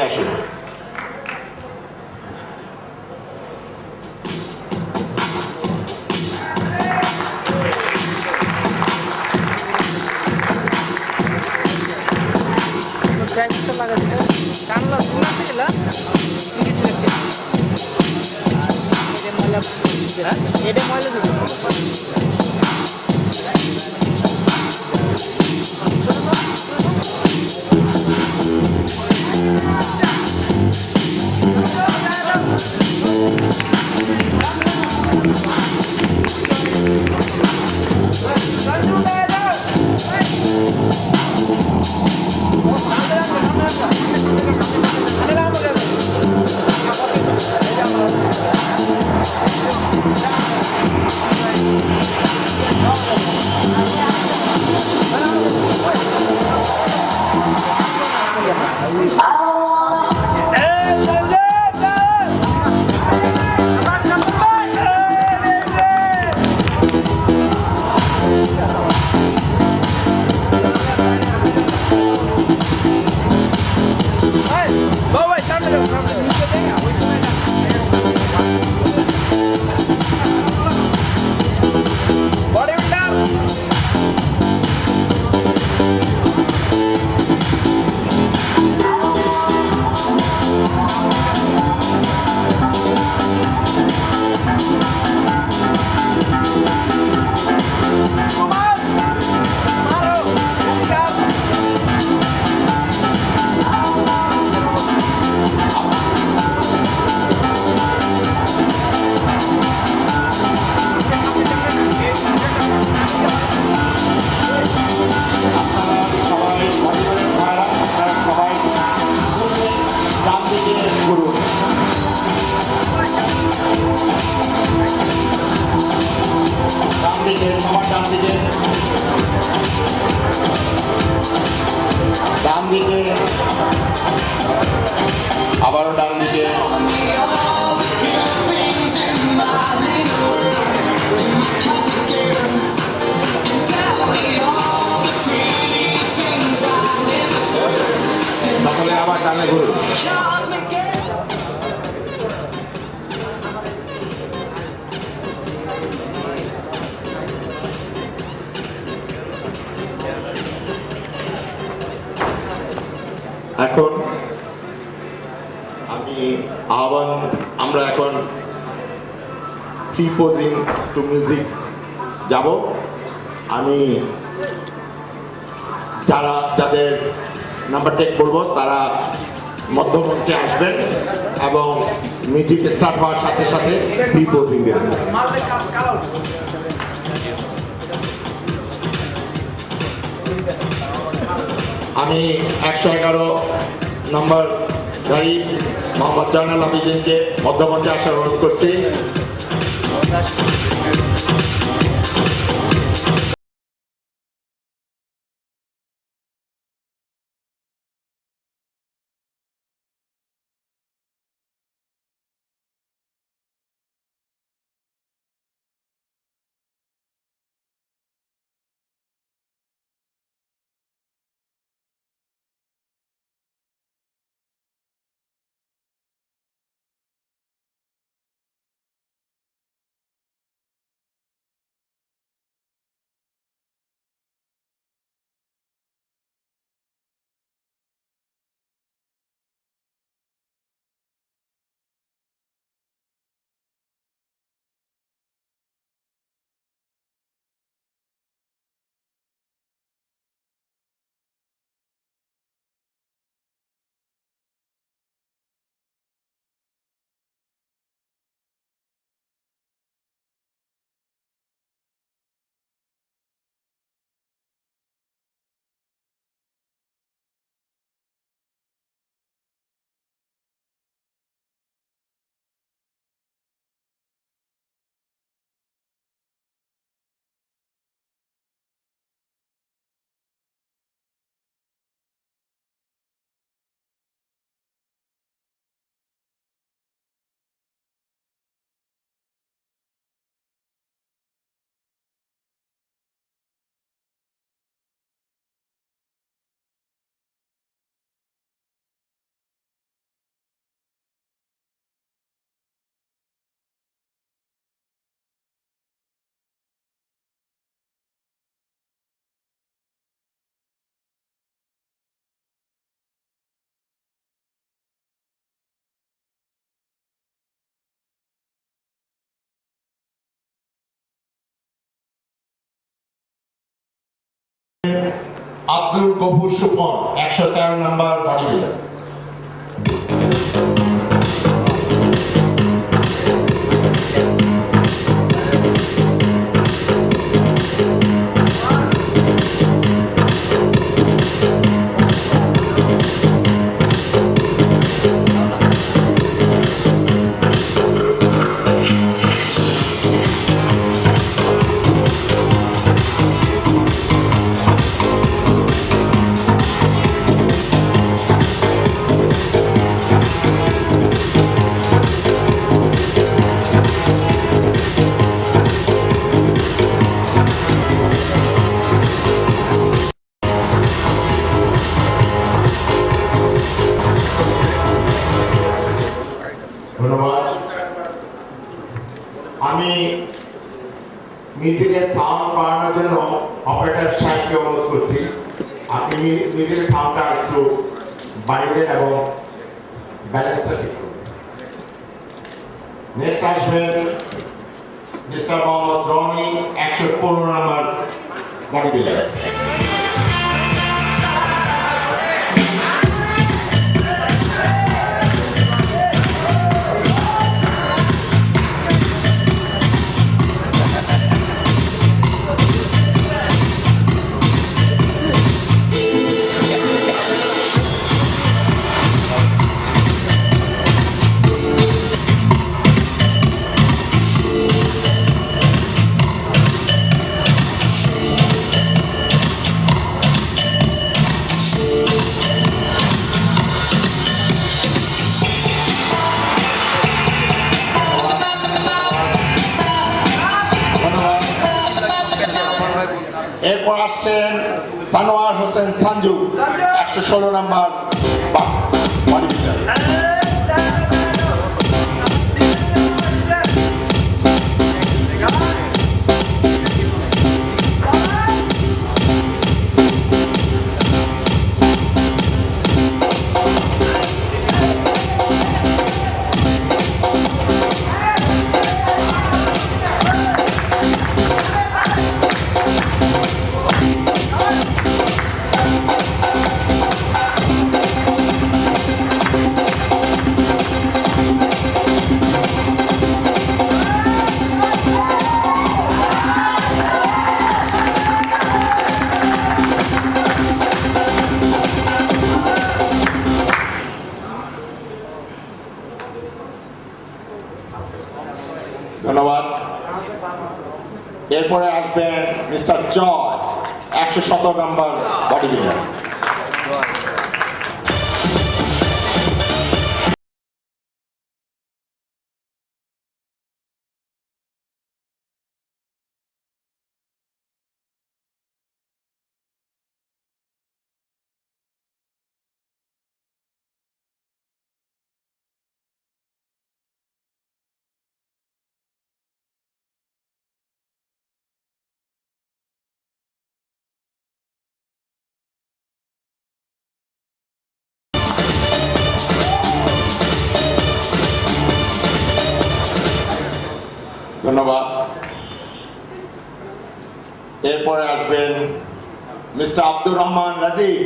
আসুন। এটা ময়লা দেবে ডান দিকে আবারও ডান দিকে তাহলে আবার ডানে ঘুরুন। এখন আমরা এখন প্রিপোজিং টু মিউজিক যাব। আমি যাদের নাম্বার টেক করবো তারা মধ্যমঞ্চে আসবেন এবং মিউজিক স্টার্ট হওয়ার সাথে সাথে প্রিপোজিং দেবেন। আমি 111 নম্বর গাড়ি মোহাম্মদ জানাল আবিদিনকে মধ্যমঞ্চে আসার অনুরোধ করছি। আব্দুল গফুর সুপন 113 নম্বর বডি বিল্ডার। ধন্যবাদ। আমি মিউজিকের সাউন্ড বাড়ানোর জন্য অপারেটর সাহেবকে অনুরোধ করছি, আপনি মিউজিকের সাউন্ডটা একটু বাড়িয়ে দেন এবং ব্যালেন্সটা ঠিক করুন। নেক্সট আসবেন মিস্টার মোহাম্মদ রনি 115 নম্বর বডি বিল্ডার। এরপর আসছেন সানোয়ার হোসেন সঞ্জু 116 নম্বর বডি বিল্ডার। ধন্যবাদ। এরপরে আসবেন মিস্টার জয় 117 নম্বর বডি বিল্ডার। ধন্যবাদ। এরপরে আসবেন মিস্টার আব্দুর রহমান রাজীব।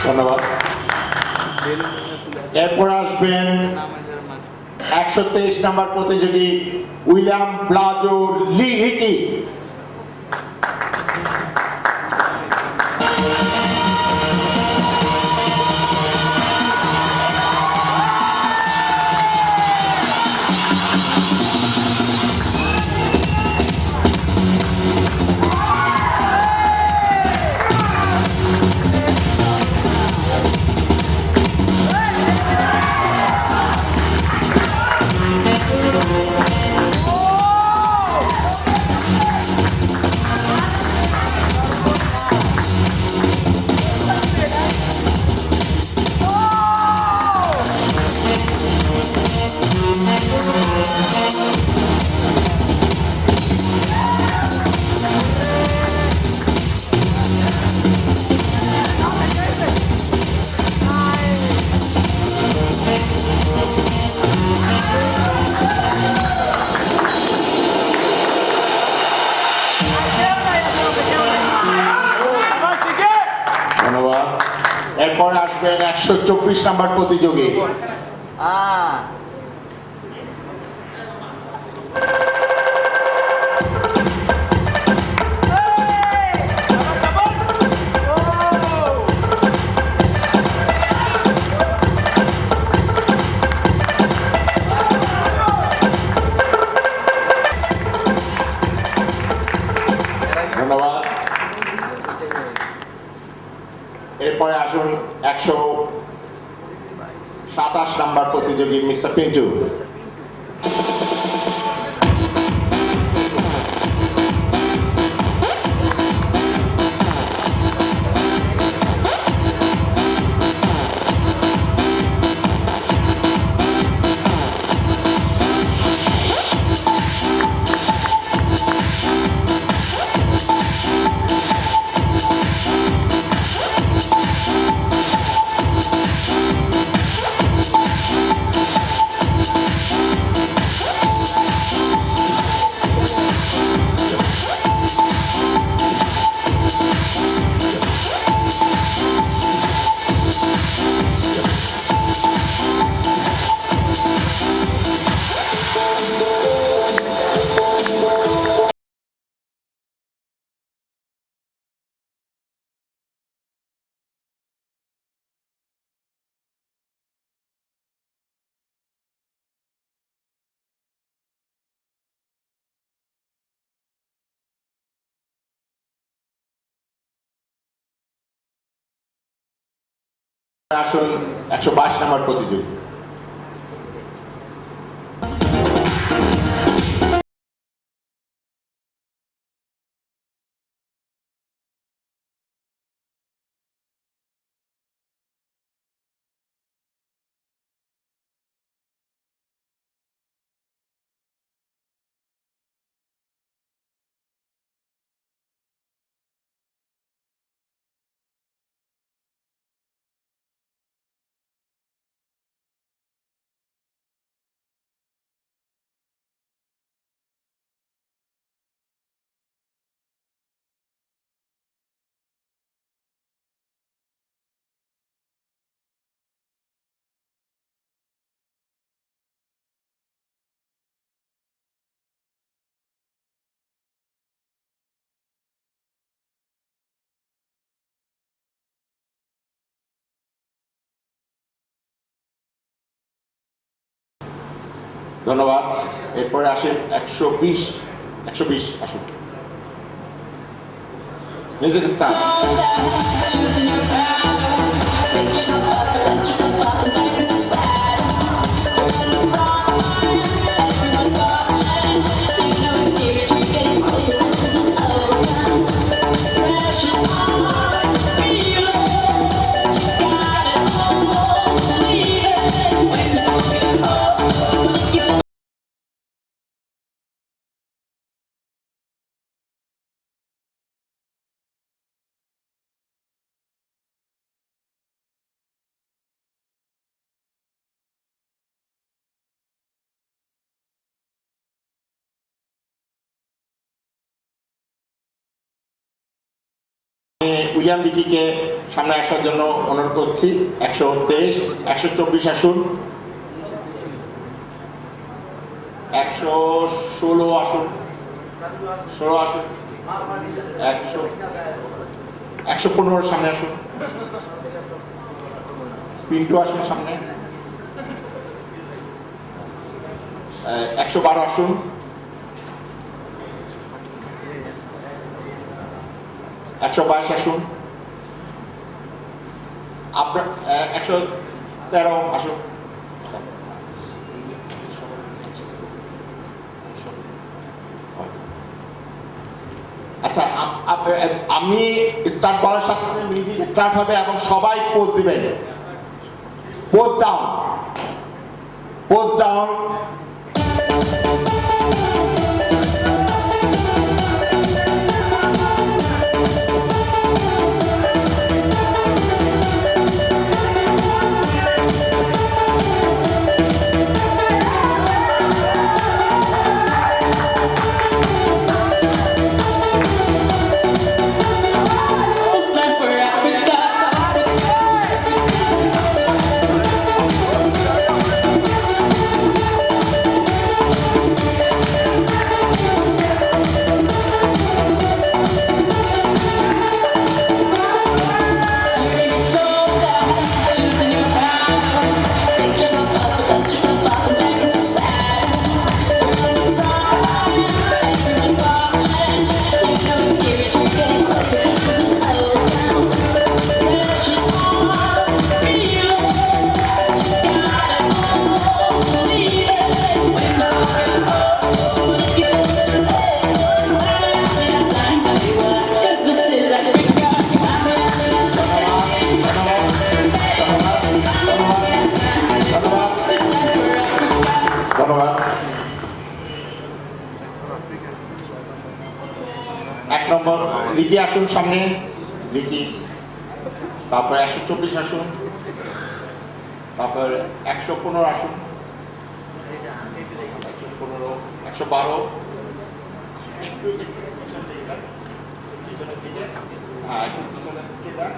ধন্যবাদ। এরপর আসবেন 123 নম্বর প্রতিযোগী উইলিয়াম ব্লাজো লি রিকি। ধন্যবাদ। এরপরে আসবেন 124 নাম্বার প্রতিযোগী। ধন্যবাদ। এরপরে আসুন 127 নাম্বার প্রতিযোগী মিস্টার পিন্টু। আসুন 122 নাম্বার প্রতিযোগী। ধন্যবাদ। এরপরে আসেন 120 আসুন। Music star. উইলিয়াম বিকিকে সামনে আসার জন্য অনুরোধ করছি। 123, 124 আসুন। 116 আসুন। 16 আসুন। 115 সামনে আসুন। পিন্টু আসুন সামনে। 112 আসুন। 122 আসুন। আপনার 113 আসুন। আচ্ছা, আমি স্টার্ট করার সাথে মিউজিক স্টার্ট হবে এবং সবাই পোজ দিবেন। Pose down, pose down. 1 নম্বর রিকি আসুন সামনে, রিকি। তারপর 124 আসুন, তারপর 115 আসুন, 115, 112, একটু পিছন থেকে যান, পিছনের দিকে, হ্যাঁ একটু পিছনের দিকে যান,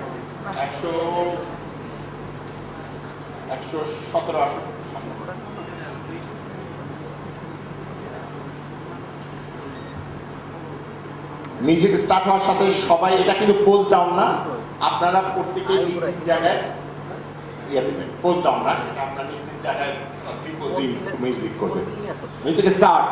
117 আসুন। মিউজিক স্টার্ট হওয়ার সাথে সবাই, এটা কিন্তু পোজ ডাউন না, আপনারা প্রত্যেকে নিজ নিজ জায়গায় ইয়ে দেবেন, পোজ ডাউন না, আপনার নিজ নিজ জায়গায় মিউজিক করবেন। Music start.